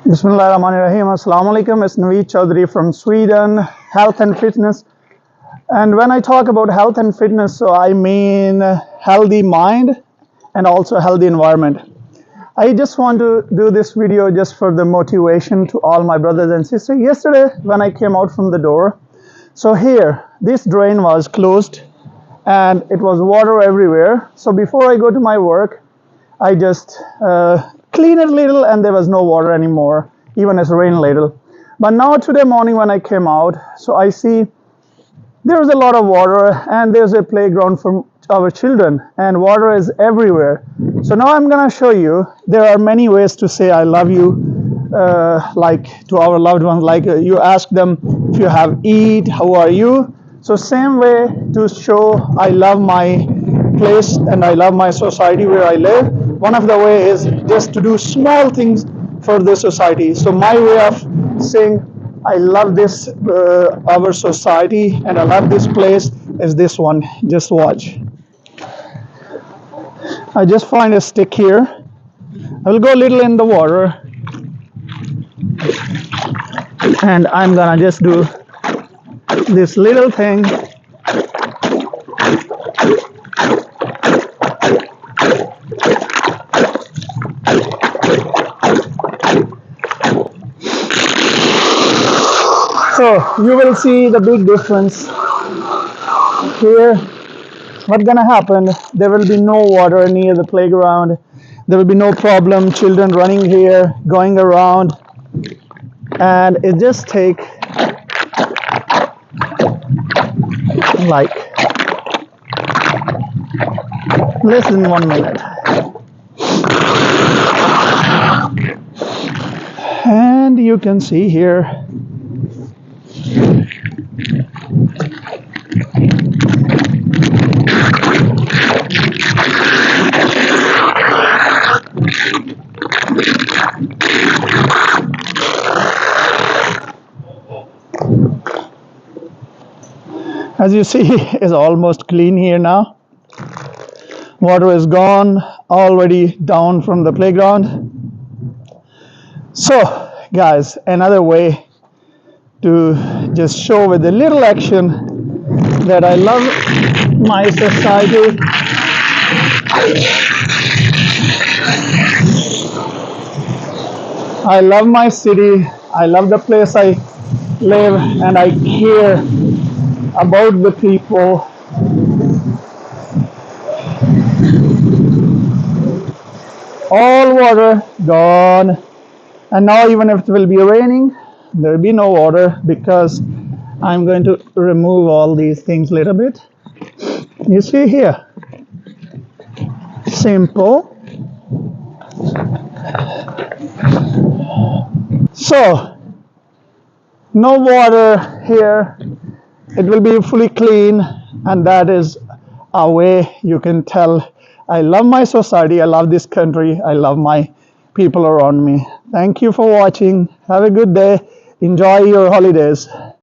Bismillahirrahmanirrahim. Assalamu alaikum. It's Naveed Chaudhary from Sweden, health and fitness. And when I talk about health and fitness, so I mean healthy mind and also healthy environment. I just want to do this video just for the motivation to all my brothers and sisters. Yesterday, when I came out from the door, so here, this drain was closed and it was water everywhere. So before I go to my work, I just clean it a little and there was no water anymore, even as rain little. But now today morning when I came out, so I see there's a lot of water and there's a playground for our children and water is everywhere. So now I'm gonna show you there are many ways to say I love you, like to our loved ones, like you ask them if you have eat, how are you? So same way to show I love my place and I love my society where I live. One of the way is just to do small things for the society. So my way of saying I love this our society and I love this place is this one. Just watch. I just find a stick here. I will go a little in the water and I'm gonna just do this little thing. So you will see the big difference here. What's gonna happen? There will be no water near the playground. There will be no problem. Children running here, going around, and it just take like less than 1 minute. And you can see here as you see is almost clean here now. Water is gone, already down from the playground. So guys, another way to just show with a little action that I love my society. I love my city, I love the place I live, and I care about the people. All water gone, and now even if it will be raining, there will be no water because I'm going to remove all these things a little bit. You see here, simple. So no water here, it will be fully clean, and that is a way you can tell I love my society, I love this country, I love my people around me. Thank you for watching. Have a good day. Enjoy your holidays.